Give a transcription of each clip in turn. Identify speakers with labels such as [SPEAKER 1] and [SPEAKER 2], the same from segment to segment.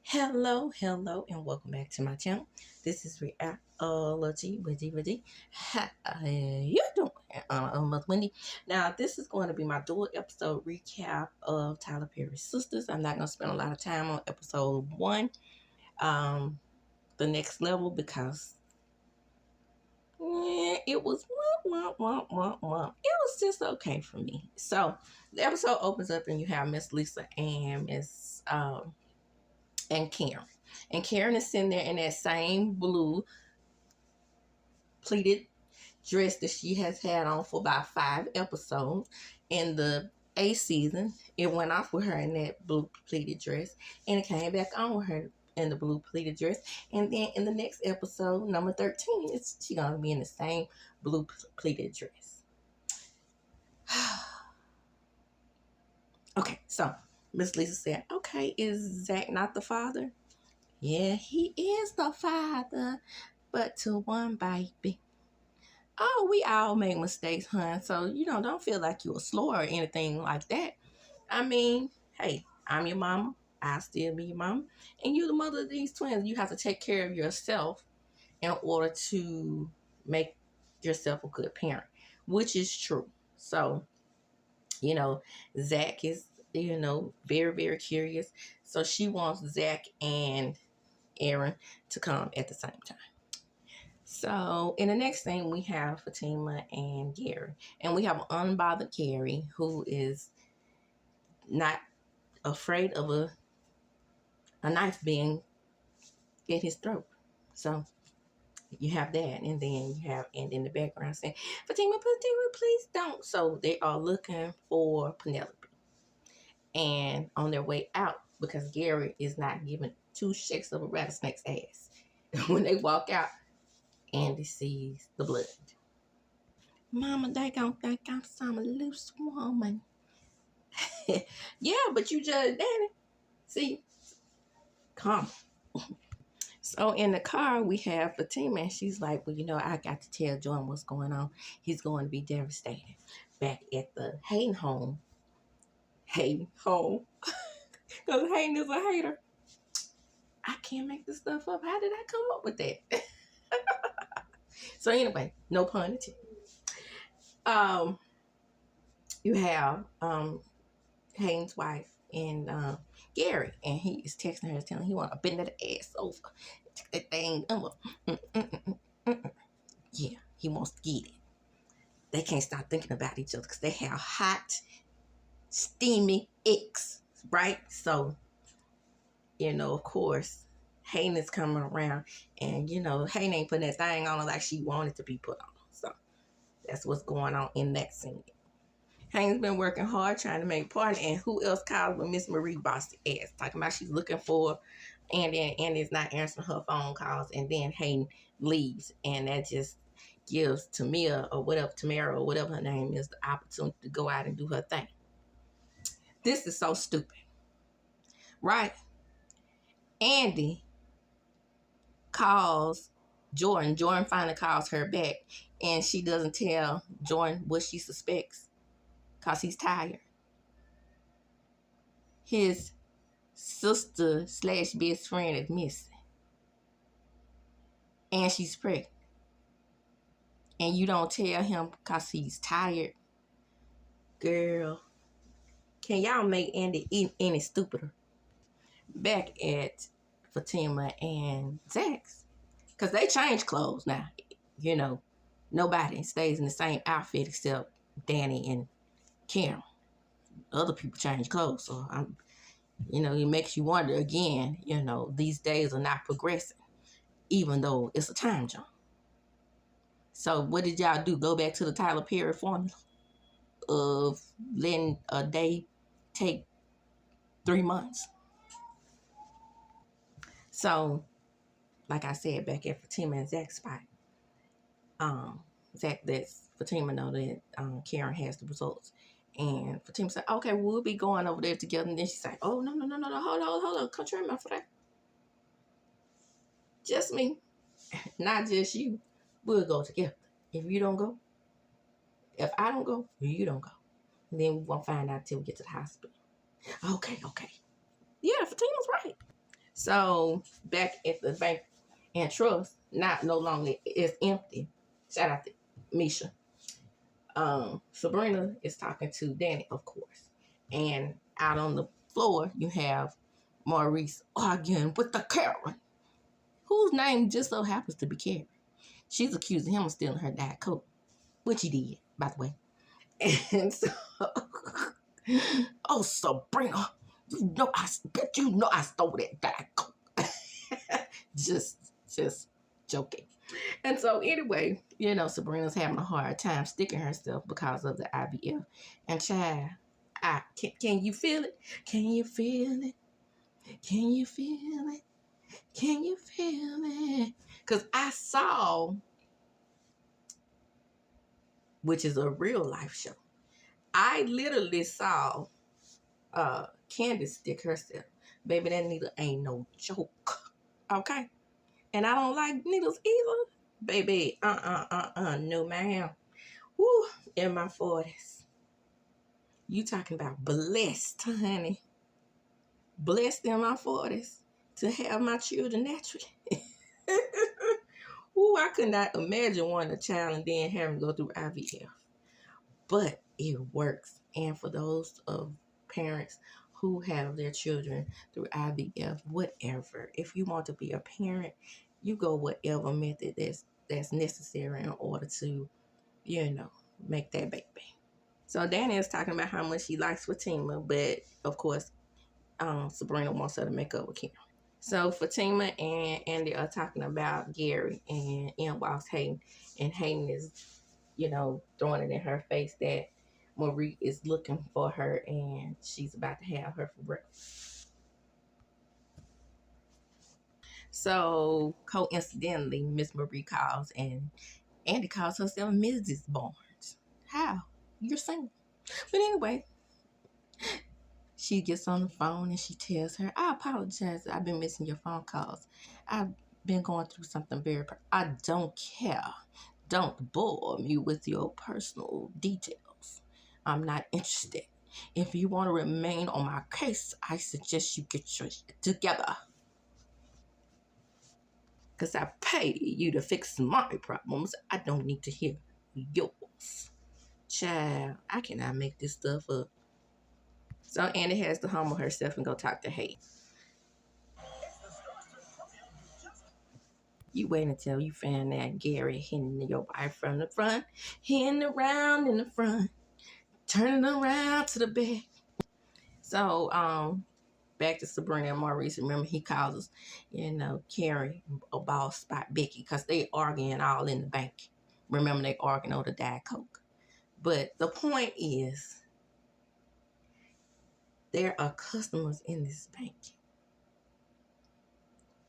[SPEAKER 1] Hello, and welcome back to my channel. This is reality with DVD. How you doing? I'm Mother Wendy. Now, this is going to be my dual episode recap of Tyler Perry's Sistas. I'm not going to spend a lot of time on episode 1, the next level, because it was it was just okay for me. So the episode opens up and you have Miss Lisa and Miss and Karen. And Karen is sitting there in that same blue pleated dress that she has had on for about 5 episodes. In the 8th season, it went off with her in that blue pleated dress, and it came back on with her in the blue pleated dress. And then in the next episode, number 13, she's gonna be in the same blue pleated dress. Okay, so Miss Lisa said, okay, is Zach not the father? Yeah, he is the father, but to one baby. Oh, we all make mistakes, hun. So, don't feel like you're slow or anything like that. I mean, hey, I'm your mama. I'll still be your mama. And you're the mother of these twins. You have to take care of yourself in order to make yourself a good parent, which is true. So, Zach is, very, very curious. So she wants Zach and Aaron to come at the same time. So in the next thing, we have Fatima and Gary. And we have unbothered Gary, who is not afraid of a knife being at his throat. So you have that. And then you have, and in the background saying, Fatima, please don't. So they are looking for Penelope. And on their way out, because Gary is not giving 2 shakes of a rattlesnake's ass. When they walk out, Andy sees the blood. Mama, they gonna think I'm some loose woman. Yeah, but you judge Danny. See? Come. So in the car, we have Fatima, and she's like, well, I got to tell Jordan what's going on. He's going to be devastated. Back at the Hayden home. Hayden home. Because Hayden is a hater. I can't make this stuff up. How did I come up with that? So anyway, no pun intended. You have Hayden's wife and Gary, and he is texting her, telling he want to bend that ass over, that thing over. Yeah, he wants to get it. They can't stop thinking about each other because they have hot, steamy eggs, right? So, of course, Hayden is coming around, and Hayden ain't putting that thing on her like she wanted to be put on. So that's what's going on in that scene. Hayden's been working hard trying to make a partner, and who else calls but Miss Marie bossy ass, talking about she's looking for, and then Andy's not answering her phone calls, and then Hayden leaves, and that just gives Tamara or whatever her name is, the opportunity to go out and do her thing. This is so stupid, right? Andy calls Jordan. Jordan finally calls her back, and she doesn't tell Jordan what she suspects because he's tired. His sister / best friend is missing, and she's pregnant. And you don't tell him because he's tired. Girl, can y'all make Andy any stupider? Back at Fatima and Zack's, because they change clothes now. Nobody stays in the same outfit except Danny and Karen. Other people change clothes, so it makes you wonder again. These days are not progressing, even though it's a time jump. So what did y'all do? Go back to the Tyler Perry formula of letting a day take 3 months. So, like I said, back at Fatima and Zack's spot, Zack lets Fatima know that Karen has the results. And Fatima said, okay, we'll be going over there together. And then she said, oh, no, hold on. Come trim for that. Just me, not just you. We'll go together. If you don't go, if I don't go, you don't go. And then we won't find out till we get to the hospital. Okay. Yeah, Fatima's right. So back at the bank and trust, no longer is empty. Shout out to Misha. Sabrina is talking to Danny, of course. And out on the floor, you have Maurice arguing with the Karen, whose name just so happens to be Karen. She's accusing him of stealing her Diet Coke, which he did, by the way. And so, oh, Sabrina, you know I stole that Diet Coke. just joking. And so anyway, you know, Sabrina's having a hard time sticking herself because of the IVF. And child, can you feel it? Can you feel it? Can you feel it? Can you feel it? Because I saw, which is a real life show, I literally saw Candace stick herself. Baby, that needle ain't no joke. Okay? And I don't like needles either. Baby, no ma'am. Woo, in my 40s. You talking about blessed, honey. Blessed in my 40s to have my children naturally. Ooh, I could not imagine wanting a child and then having to go through IVF. But it works. And for those of parents who have their children through IVF, whatever, if you want to be a parent, you go whatever method that's necessary in order to, you know, make that baby. So Danny is talking about how much she likes Fatima, but of course, Sabrina wants her to make up with Kim. So Fatima and Andy are talking about Gary, and in walks Hayden, and Hayden is, you know, throwing it in her face that Marie is looking for her and she's about to have her for breakfast. So coincidentally, Miss Marie calls and Andy calls herself Mrs. Barnes. How? You're single. But anyway, she gets on the phone and she tells her, I apologize. I've been missing your phone calls. I've been going through something I don't care. Don't bore me with your personal details. I'm not interested. If you want to remain on my case, I suggest you get your shit together. Because I pay you to fix my problems. I don't need to hear yours. Child, I cannot make this stuff up. So Annie has to humble herself and go talk to Hayden. You wait until you find that Gary hitting your wife from the front, hitting around in the front, turning around to the back. So, back to Sabrina and Maurice. Remember, he calls us, you know, Carrie a boss spot Becky because they arguing all in the bank. Remember, they arguing over the Diet Coke. But the point is, there are customers in this bank.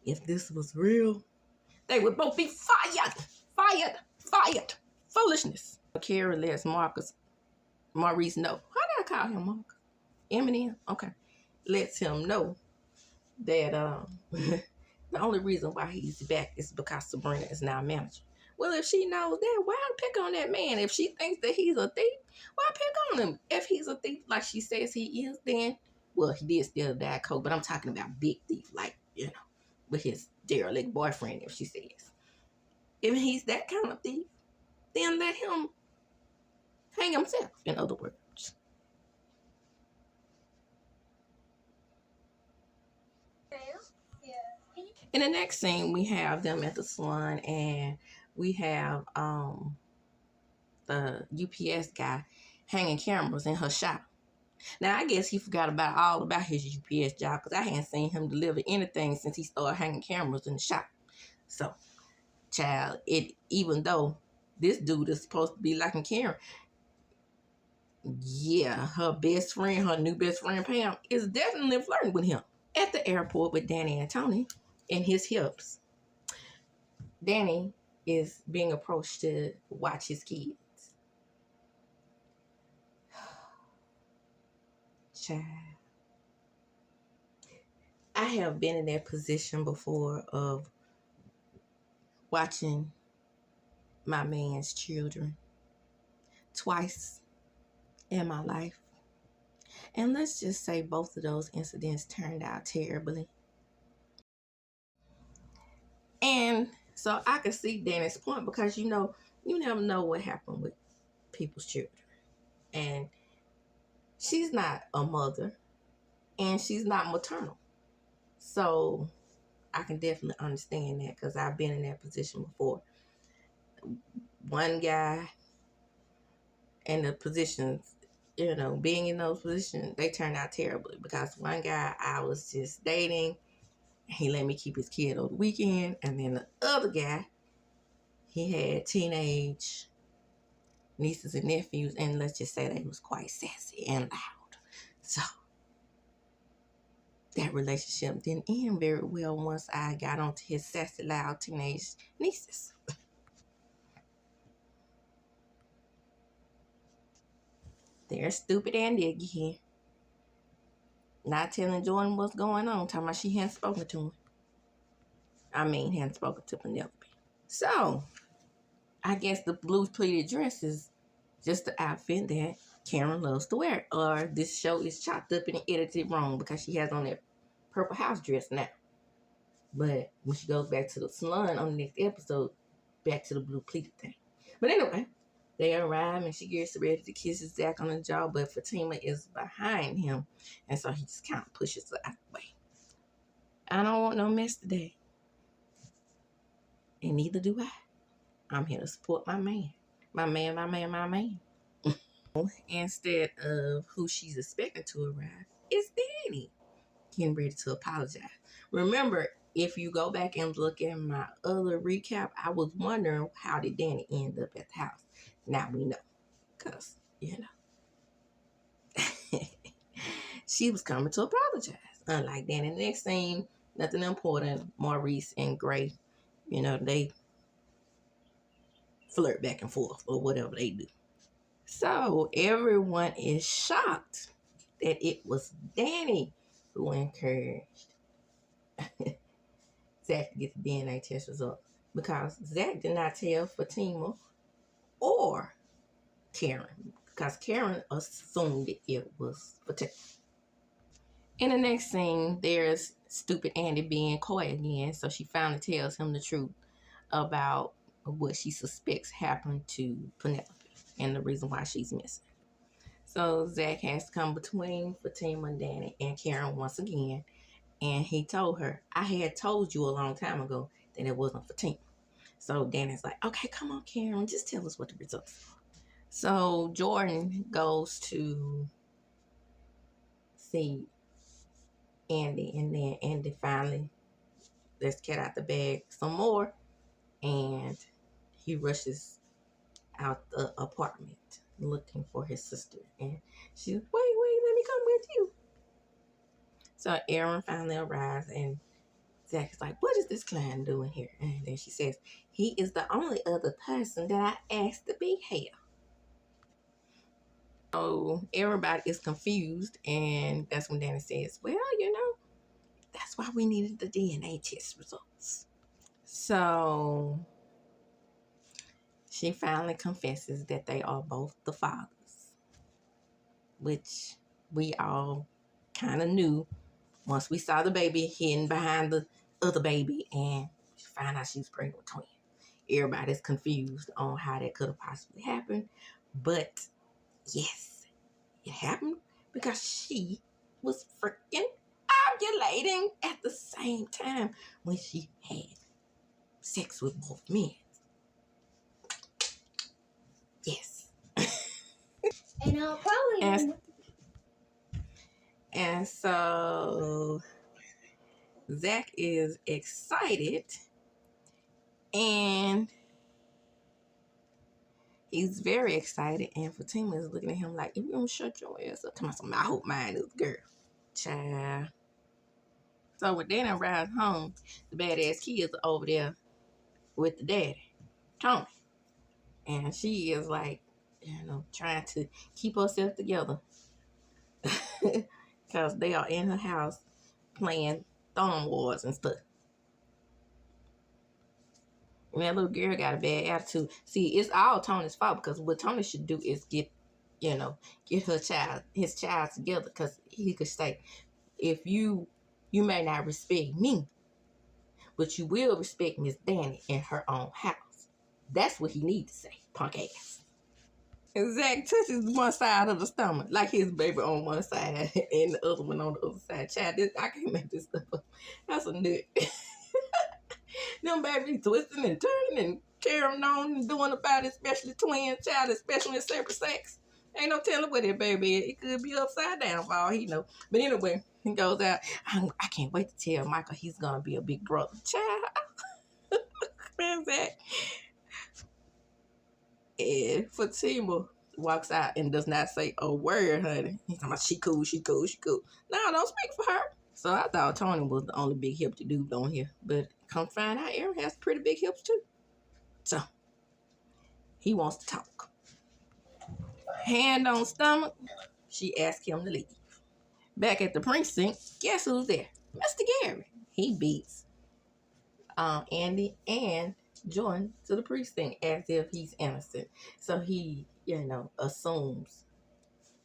[SPEAKER 1] If this was real, they would both be fired. Fired. Fired. Foolishness. Carrie lets Maurice know. How did I call him Marcus? Eminem? Okay. Lets him know that the only reason why he's back is because Sabrina is now manager. Well, if she knows that, why pick on that man? If she thinks that he's a thief, why pick on him? If he's a thief like she says he is, then, well, he did steal that coat, but I'm talking about big thief, like, you know, with his derelict boyfriend, if she says. If he's that kind of thief, then let him hang himself, in other words. In the next scene, we have them at the salon, and we have the UPS guy hanging cameras in her shop. Now, I guess he forgot all about his UPS job because I hadn't seen him deliver anything since he started hanging cameras in the shop. So, child, even though this dude is supposed to be liking Karen, yeah, her best friend, her new best friend Pam, is definitely flirting with him. At the airport with Danny and Tony and his hips, Danny is being approached to watch his kids. Child. I have been in that position before of watching my man's children twice in my life. And let's just say both of those incidents turned out terribly. And so I could see Danny's point, because you never know what happened with people's children. And she's not a mother, and she's not maternal. So I can definitely understand that, because I've been in that position before. One guy and the positions, being in those positions, they turned out terribly, because one guy I was just dating, he let me keep his kid on the weekend, and then the other guy, he had teenage nieces and nephews, and let's just say they was quite sassy and loud. So that relationship didn't end very well once I got onto his sassy, loud teenage nieces. There's stupid Andy again. Not telling Jordan what's going on, talking about she hadn't spoken to him. Hadn't spoken to Penelope. So, I guess the blue pleated dress is just the outfit that Karen loves to wear. Or this show is chopped up and edited wrong, because she has on that purple house dress now. But when she goes back to the salon on the next episode, back to the blue pleated thing. But anyway, they arrive and she gets ready to kiss ZACK on the jaw, but Fatima is behind him, and so he just kind of pushes her out the way. I don't want no mess today. And neither do I. I'm here to support my man. My man. Instead of who she's expecting to arrive, it's Danny getting ready to apologize. Remember, if you go back and look at my other recap, I was wondering, how did Danny end up at the house? Now we know. Because, she was coming to apologize. Unlike Danny, the next scene, nothing important. Maurice and Gray, they flirt back and forth or whatever they do. So everyone is shocked that it was Danny who encouraged ZACK to get the DNA test result, because ZACK did not tell Fatima or Karen, because Karen assumed it was Fatima. In the next scene, there's stupid Andy being coy again, so she finally tells him the truth about what she suspects happened to Penelope and the reason why she's missing. So ZACK has to come between Fatima and Danny and Karen once again, and he told her, I had told you a long time ago that it wasn't Fatima. So Danny's like, okay, come on, Karen, just tell us what the results are. So Jordan goes to see Andy, and then Andy finally lets cat out the bag some more, and he rushes out the apartment looking for his sister, and she's wait, let me come with you. So Aaron finally arrives, and ZACK is like, what is this clown doing here? And then she says, he is the only other person that I asked to be here. So everybody is confused, and that's when Danny says, well, that's why we needed the DNA test results. So she finally confesses that they are both the fathers, which we all kind of knew once we saw the baby hidden behind the other baby, and she found out she was pregnant with twins. Everybody's confused on how that could have possibly happened, but yes, it happened because she was freaking ovulating at the same time when she had sex with both men. Yes.
[SPEAKER 2] And I'll probably
[SPEAKER 1] and so ZACK is excited, and he's very excited, and Fatima is looking at him like, if you don't shut your ass up, I hope mine is a girl. Child. So when Danny arrives home, the badass kids are over there with the daddy, Tony. And she is like, trying to keep herself together. Because they are in her house playing Thumb Wars and stuff. And that little girl got a bad attitude. See, it's all Tony's fault, because what Tony should do is get his child together, because he could say, if you may not respect me, but you will respect Miss Danny in her own house. That's what he needs to say, punk ass. And Zach touches one side of the stomach, like his baby on one side and the other one on the other side. Child, I can't make this stuff up. That's a nut. Them babies twisting and turning and carrying on and doing about it, especially twin child, especially in separate sex. Ain't no telling where that baby is. It could be upside down for all he know. But anyway, he goes out. I can't wait to tell Michael he's going to be a big brother. Child. Man, Zach. And Fatima walks out and does not say a word, honey. He's talking about she cool. No, don't speak for her. So I thought Tony was the only big hip to do on here. But come find out, Aaron has pretty big hips too. So he wants to talk. Hand on stomach, she asked him to leave. Back at the precinct, guess who's there? Mr. Gary. He beats Andy and Jordan to the precinct as if he's innocent. So he, assumes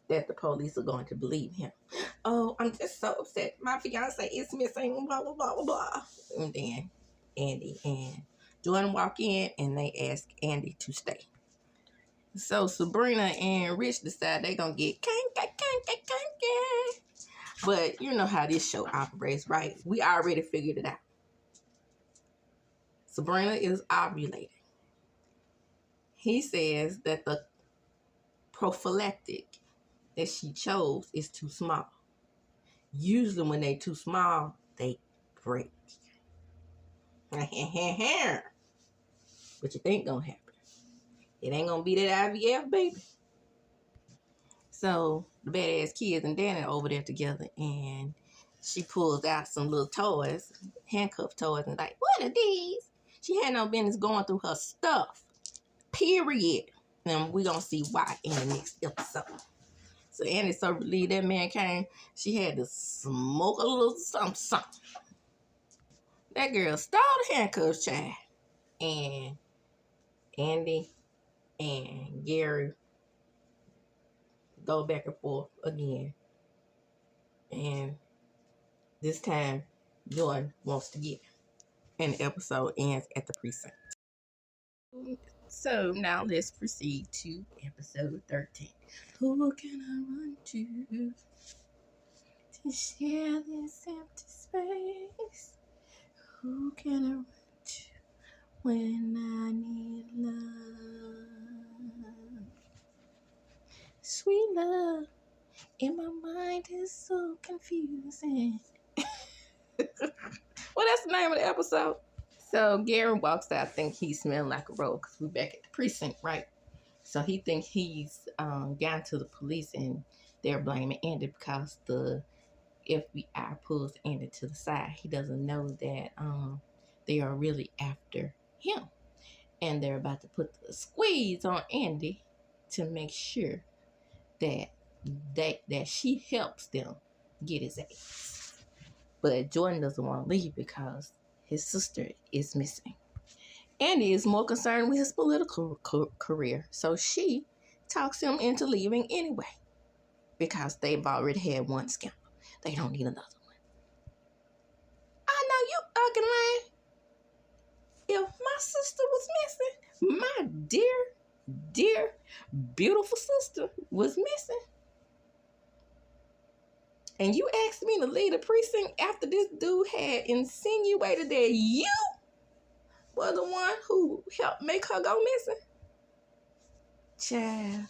[SPEAKER 1] that the police are going to believe him. Oh, I'm just so upset. My fiance is missing, blah, blah, blah, blah, blah. And then Andy and Jordan walk in and they ask Andy to stay. So Sabrina and Rich decide they're going to get kanky. But you know how this show operates, right? We already figured it out. Sabrina is ovulating. He says that the prophylactic that she chose is too small. Usually when they too small, they break. What you think gonna happen? It ain't gonna be that IVF, baby. So the badass kids and Danny are over there together, and she pulls out some little toys, handcuff toys, and like, what are these? She had no business going through her stuff. Period. And we're gonna see why in the next episode. So Annie's so relieved that man came, she had to smoke a little something. That girl stole the handcuffs, child. And Andy and Gary go back and forth again. And this time, Jordan wants to get. And the episode ends at the precinct. So now let's proceed to episode 13. Who can I run to share this empty space? Who can I run to when I need love? Sweet love in my mind is so confusing. Well, that's the name of the episode. So Gary walks out, think he's smelling like a rose because we're back at the precinct, right? So he thinks he's gotten to the police and they're blaming Andy because the FBI pulls Andy to the side. He doesn't know that they are really after him. And they're about to put the squeeze on Andy to make sure that she helps them get his ass. But Jordan doesn't want to leave because his sister is missing. Andy is more concerned with his political career, so she talks him into leaving anyway because they've already had one scandal. They don't need another one. I know you ugly. If my sister was missing, my dear, beautiful sister was missing, and you asked me to leave the precinct after this dude had insinuated that you were the one who helped make her go missing. Child,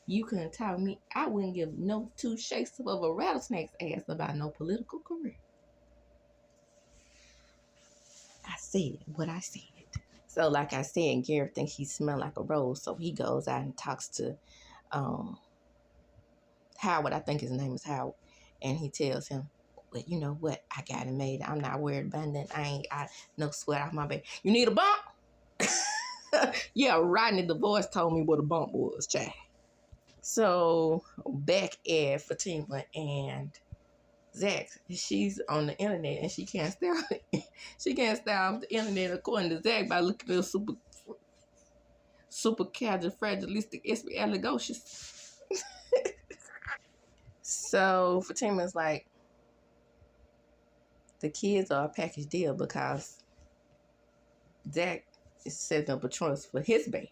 [SPEAKER 1] you couldn't tell me. I wouldn't give no two shakes of a rattlesnake's ass about no political career. I said what I said. So like I said, Gary thinks he smells like a rose, so he goes out and talks to Howard. I think his name is Howard. And he tells him, well, you know what? I got it made. I'm not worried about that. I no sweat off my back. You need a bump? Yeah, Rodney DeVoice told me what a bump was, child. So back at Fatima and ZACK, she's on the internet and she can't stay off the internet according to ZACK by looking at super califragilistic. So Fatima's like, the kids are a package deal because Zach is setting up a trust for his baby.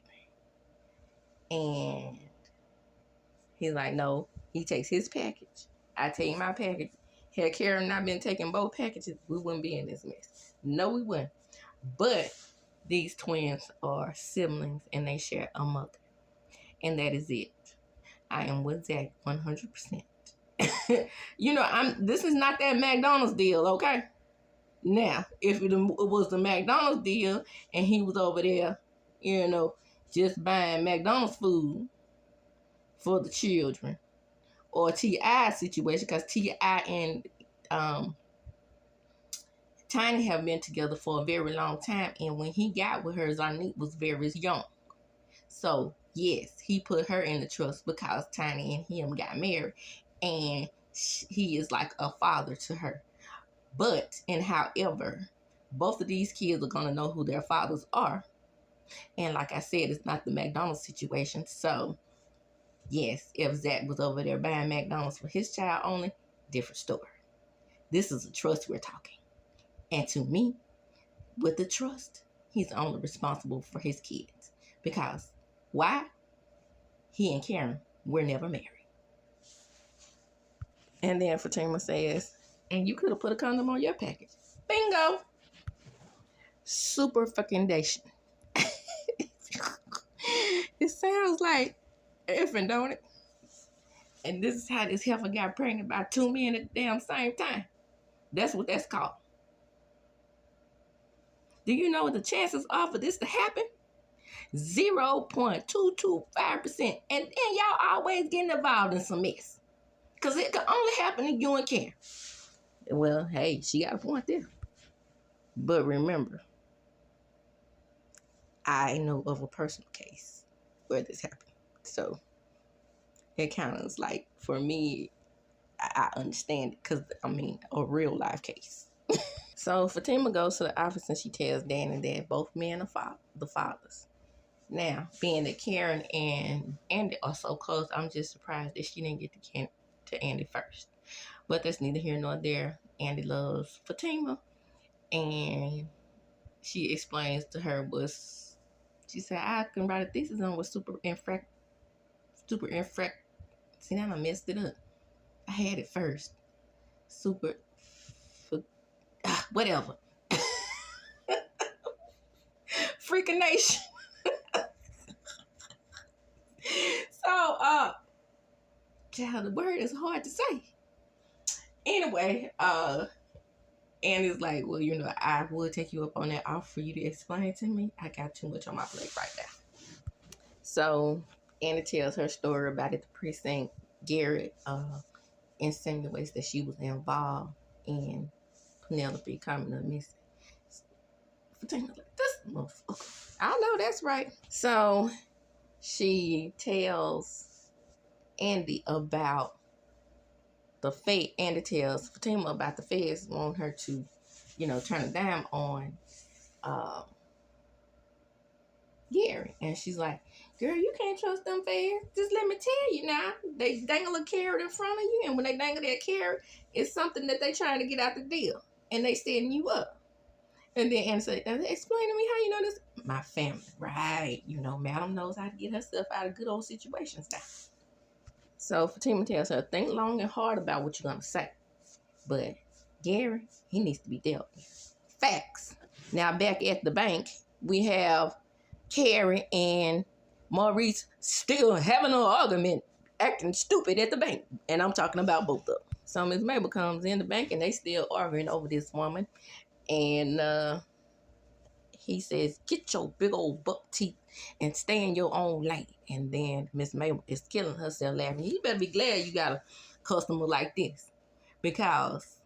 [SPEAKER 1] And he's like, no, he takes his package. I take my package. Had Karen not been taking both packages, we wouldn't be in this mess. No, we wouldn't. But these twins are siblings and they share a mother. And that is it. I am with Zach 100%. You know, this is not that McDonald's deal, okay? Now, if it was the McDonald's deal and he was over there, you know, just buying McDonald's food for the children, or T.I. situation, because T.I. and Tiny have been together for a very long time, and when he got with her, Zanique was very young. So, yes, he put her in the trust because Tiny and him got married, and he is like a father to her. But, and however, both of these kids are going to know who their fathers are. And like I said, it's not the McDonald's situation. So, yes, if Zach was over there buying McDonald's for his child only, different story. This is a trust we're talking. And to me, with the trust, he's only responsible for his kids. Because, why? He and Karen were never married. And then Fatima says, and you could have put a condom on your package. Bingo! Super fucking dation. It sounds like effing, don't it? And this is how this heifer got pregnant by 2 men at the damn same time. That's what that's called. Do you know what the chances are for this to happen? 0.225%. And then y'all always getting involved in some mess. Because it can only happen to you and Karen. Well, hey, she got a point there. But remember, I know of a personal case where this happened. So, it kind of is like, for me, I understand it. Because, I mean, a real life case. So Fatima goes to the office and she tells Danny that both men are the fathers. Now, being that Karen and Andy are so close, I'm just surprised that she didn't get to Andy first. But that's neither here nor there. Andy loves Fatima. And she explains to her she said, I can write a thesis on what super infract. See, now I messed it up. I had it first. Whatever. Freakination. So, child, the word is hard to say. Anyway, Andy's like, well, you know, I will take you up on that offer for you to explain it to me. I got too much on my plate right now. So, Andy tells her story about at the precinct. Garrett insinuates that she was involved in Penelope coming up missing. Fatina's like, this motherfucker. I know that's right. So she tells Andy about the fate. Andy tells Fatima about the feds want her to, you know, turn a dime on Gary. And she's like, girl, you can't trust them feds. Just let me tell you now. They dangle a carrot in front of you, and when they dangle that carrot, it's something that they trying to get out the deal. And they setting you up. And then Andy said, explain to me how you know this. My family. Right. You know, madam knows how to get herself out of good old situations now. So Fatima tells her, think long and hard about what you're going to say. But Gary, he needs to be dealt with. Facts. Now back at the bank, we have Carrie and Maurice still having an argument, acting stupid at the bank. And I'm talking about both of them. So Miss Mabel comes in the bank and they still arguing over this woman. And he says, get your big old buck teeth and stay in your own lane. And then Miss Mabel is killing herself laughing. You better be glad you got a customer like this. Because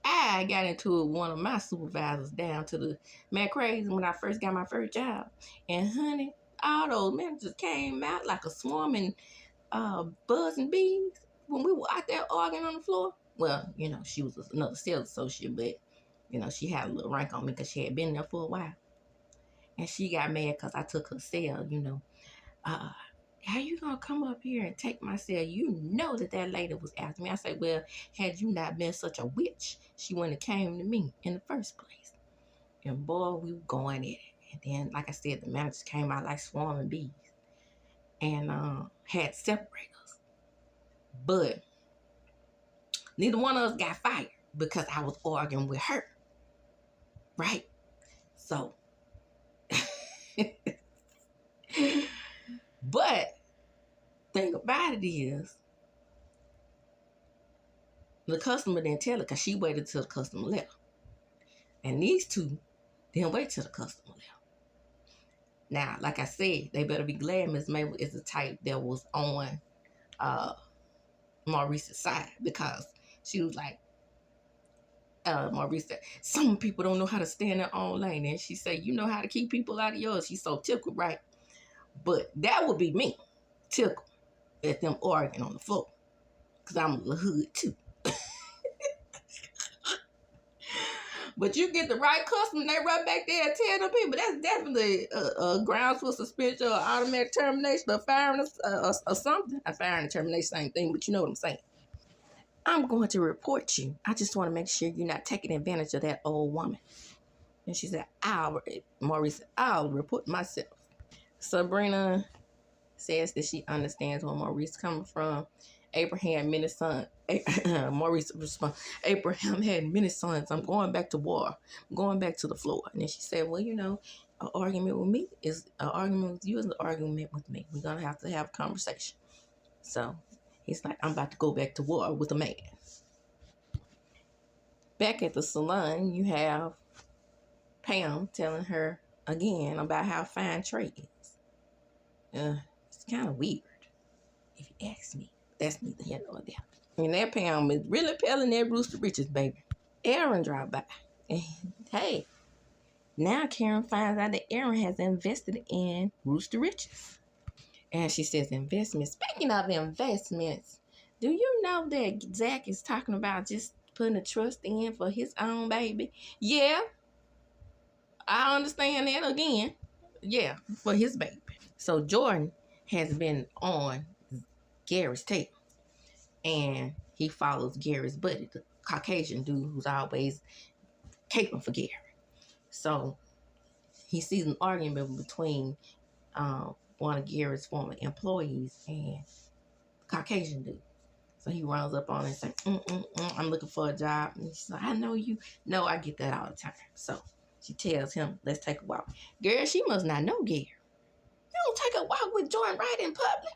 [SPEAKER 1] I got into it with one of my supervisors down to the Mac Crazy when I first got my first job. And honey, all those managers came out like a swarming buzzing bees when we were out there arguing on the floor. Well, you know, she was another sales associate, but, you know, she had a little rank on me because she had been there for a while. And she got mad because I took her sale, you know. how you gonna come up here and take my cell? You know that lady was after me. I said, well, had you not been such a witch, she wouldn't have came to me in the first place. And boy, we were going at it. And then, like I said, the managers came out like swarming bees and had separators. But neither one of us got fired because I was arguing with her. Right? So, but thing about it is, the customer didn't tell her because she waited till the customer left. And these two didn't wait till the customer left. Now, like I said, they better be glad Miss Mabel is the type that was on Maurice's side, because she was like, Maurice said, some people don't know how to stay in their own lane. And she said, you know how to keep people out of yours. She's so tickled, right? But that would be me, tickled at them arguing on the floor, because I'm a little hood too. But you get the right customer, they run back there and tell them people, that's definitely grounds for suspension or automatic termination or firing or something. Firing and termination, same thing, but you know what I'm saying. I'm going to report you. I just want to make sure you're not taking advantage of that old woman. And she said, Maurice said, I'll report myself. Sabrina says that she understands where Maurice coming from. Abraham had many sons. Maurice responds, Abraham had many sons. I'm going back to war. I'm going back to the floor. And then she said, well, you know, an argument with me is an argument with you is an argument with me. We're going to have a conversation. So he's like, I'm about to go back to war with a man. Back at the salon, you have Pam telling her again about how fine Trey is. It's kind of weird, if you ask me. That's neither here nor there. And that Pam is really peeling that Rooster Riches, baby. Aaron dropped by. And hey, now Karen finds out that Aaron has invested in Rooster Riches. And she says investments. Speaking of investments, do you know that ZACK is talking about just putting a trust in for his own baby? Yeah, I understand that again. Yeah, for his baby. So Jordan has been on Gary's tail. And he follows Gary's buddy, the Caucasian dude who's always caping for Gary. So he sees an argument between one of Gary's former employees and the Caucasian dude. So he runs up on her and says, I'm looking for a job. And she's like, I know you. No, I get that all the time. So she tells him, let's take a walk. Gary, she must not know Gary. You don't take a walk with Jordan right in public.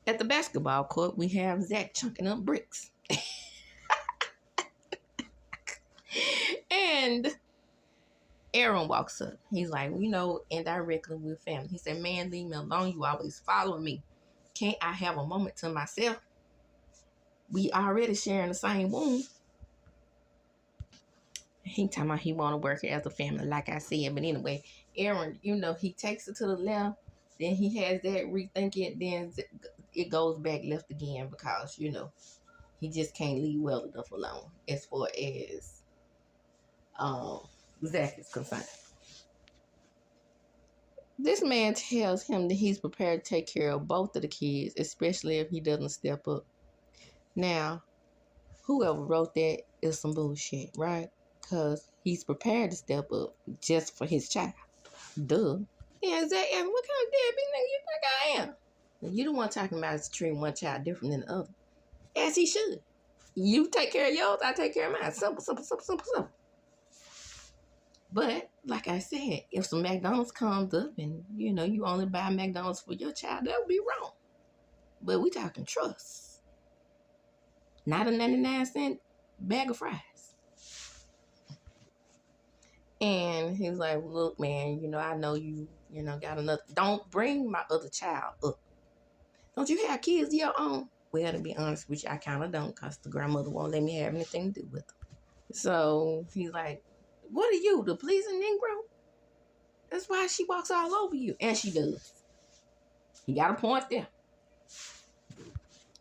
[SPEAKER 1] At the basketball court, we have ZACK chunking up bricks. And Aaron walks up. He's like, you know, indirectly, we're family. He said, man, leave me alone. You always following me. Can't I have a moment to myself? We already sharing the same womb. He talking about he want to work as a family, like I said. But anyway, Aaron, you know, he takes it to the left. Then he has that rethinking. Then it goes back left again because, you know, he just can't leave well enough alone as far as ZACK is concerned. This man tells him that he's prepared to take care of both of the kids, especially if he doesn't step up. Now, whoever wrote that is some bullshit, right? Because he's prepared to step up just for his child. Duh. Yeah, ZACK, what kind of deadbeat nigga you think I am? You the one talking about treating one child different than the other. As he should. You take care of yours, I take care of mine. Simple, simple, simple, simple, simple. But, like I said, if some McDonald's comes up and, you know, you only buy McDonald's for your child, that would be wrong. But we talking trust. Not a 99-cent bag of fries. And he's like, look, man, you know, I know you know, got another. Don't bring my other child up. Don't you have kids of your own? Well, to be honest with you, I kind of don't, because the grandmother won't let me have anything to do with them. So he's like, what are you, the pleasing Negro? That's why she walks all over you. And she does. He got a point there.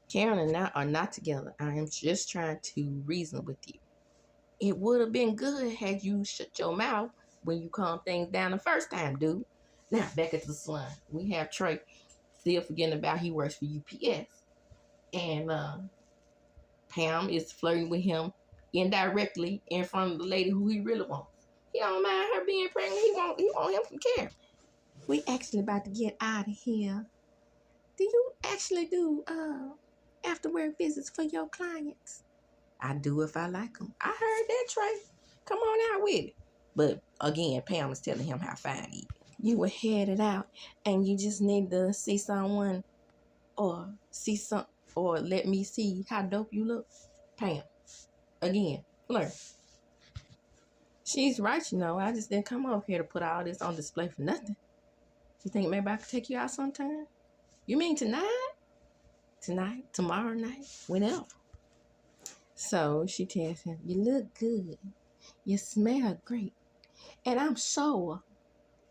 [SPEAKER 1] Karen and I are not together. I am just trying to reason with you. It would have been good had you shut your mouth when you calmed things down the first time, dude. Now, back at the salon, we have Trey still forgetting about he works for UPS. And Pam is flirting with him indirectly in front of the lady who he really wants. He don't mind her being pregnant. He want him some care. We actually about to get out of here. Do you actually do after work visits for your clients? I do if I like them. I heard that, Trey. Come on out with it. But again, Pam is telling him how fine he is. You were headed out and you just need to see someone or let me see how dope you look. Pam. Again, flirt. She's right, you know. I just didn't come over here to put all this on display for nothing. You think maybe I could take you out sometime? You mean tonight? Tonight? Tomorrow night? Whenever. So she tells him, you look good. You smell great. And I'm sure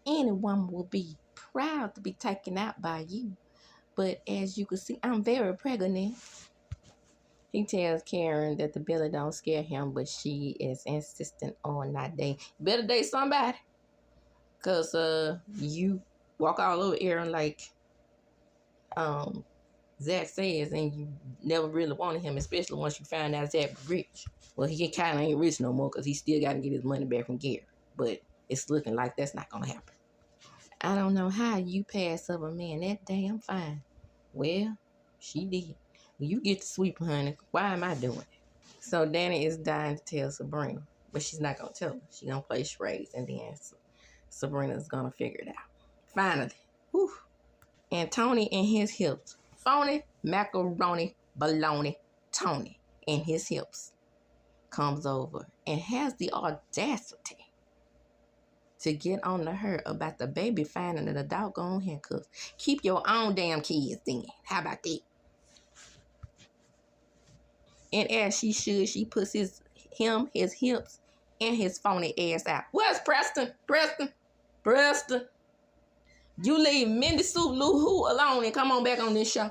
[SPEAKER 1] anyone will be proud to be taken out by you. But as you can see, I'm very pregnant. He tells Karen that the belly don't scare him, but she is insistent on not dating. You better date somebody. Because you walk all over Aaron like Zach says, and you never really wanted him, especially once you find out Zach was rich. Well, he kind of ain't rich no more because he still got to get his money back from Gary. But it's looking like that's not going to happen. I don't know how you pass up a man that damn fine. Well, she did. You get the sweep, honey. Why am I doing it? So Danny is dying to tell Sabrina, but she's not going to tell her. She's going to play charades, and then Sabrina's going to figure it out. Finally. Whew. And Tony and his hips. Phony, macaroni, baloney, Tony and his hips comes over and has the audacity to get on to her about the baby finding in the doggone handcuffs. Keep your own damn kids then. How about that? And as she should, she puts his hips, and his phony ass out. Where's Preston? Preston. You leave Mindy Sue Lou Who alone and come on back on this show.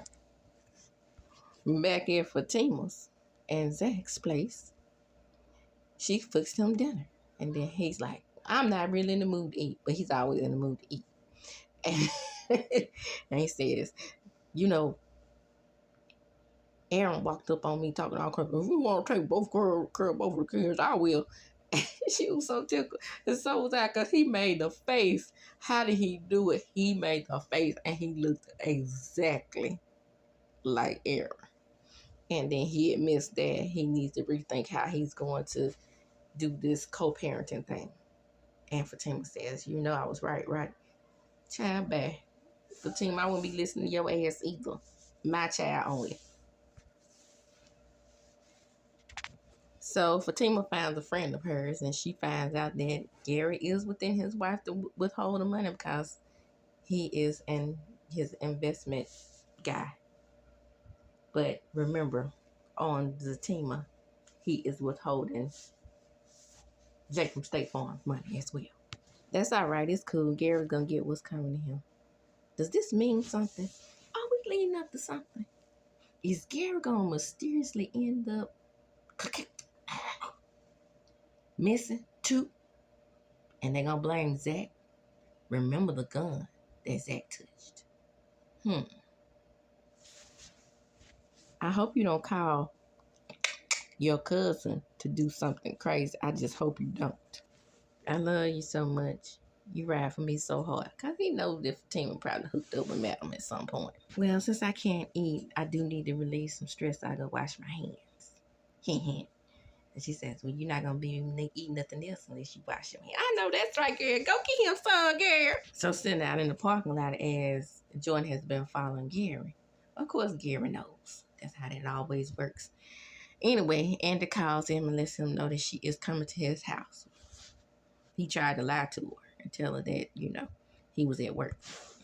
[SPEAKER 1] Back at Fatima's and Zach's place, she fixed him dinner. And then he's like, I'm not really in the mood to eat, but he's always in the mood to eat. And he says, you know, Aaron walked up on me talking all crap. If you want to take both both of the kids, I will. She was so tickled. And so was I, because he made the face. How did he do it? He made the face, and he looked exactly like Aaron. And then he admits that he needs to rethink how he's going to do this co-parenting thing. And Fatima says, you know I was right? Child, bad. Fatima, I wouldn't be listening to your ass either. My child only. So Fatima finds a friend of hers, and she finds out that Gary is within his wife to withhold the money because he is his investment guy. But remember, on Fatima, he is withholding Jake from State Farm money as well. That's all right. It's cool. Gary's going to get what's coming to him. Does this mean something? Are we leading up to something? Is Gary going to mysteriously end up missing too? And they're going to blame Zach? Remember the gun that Zach touched. I hope you don't call your cousin to do something crazy. I just hope you don't. I love you so much. You ride for me so hard. Because he knows that Fatima probably hooked up with Madam at some point. Well, since I can't eat, I do need to release some stress. I go wash my hands. And she says, well, you're not going to be able to eat nothing else unless you wash your hands. I know that's right, girl. Go get him some, girl. So sitting out in the parking lot as Jordan has been following Gary. Of course, Gary knows. That's how that always works. Anyway, Andy calls him and lets him know that she is coming to his house. He tried to lie to her and tell her that, you know, he was at work.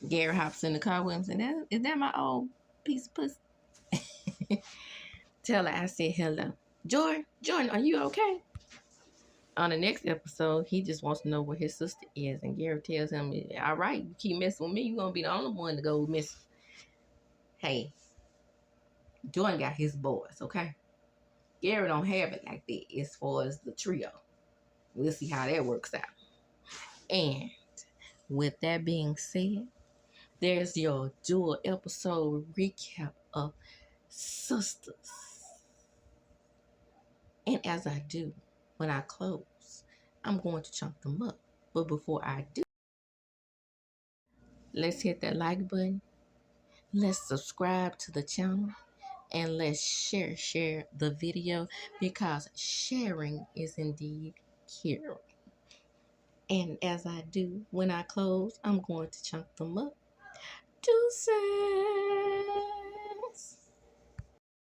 [SPEAKER 1] Gary hops in the car with him and says, is that my old piece of pussy? Tell her I said hello. Jordan, are you okay? On the next episode, he just wants to know where his sister is. And Gary tells him, all right, you keep messing with me, you're going to be the only one to go missing. Hey, Jordan got his boys, okay? Gary don't have it like that as far as the trio. We'll see how that works out. And with that being said, there's your dual episode recap of Sistas. And as I do, when I close, I'm going to chunk them up. But before I do, let's hit that like button. Let's subscribe to the channel. And let's share the video, because sharing is indeed caring. And as I do, when I close, I'm going to chunk them up. Deuces.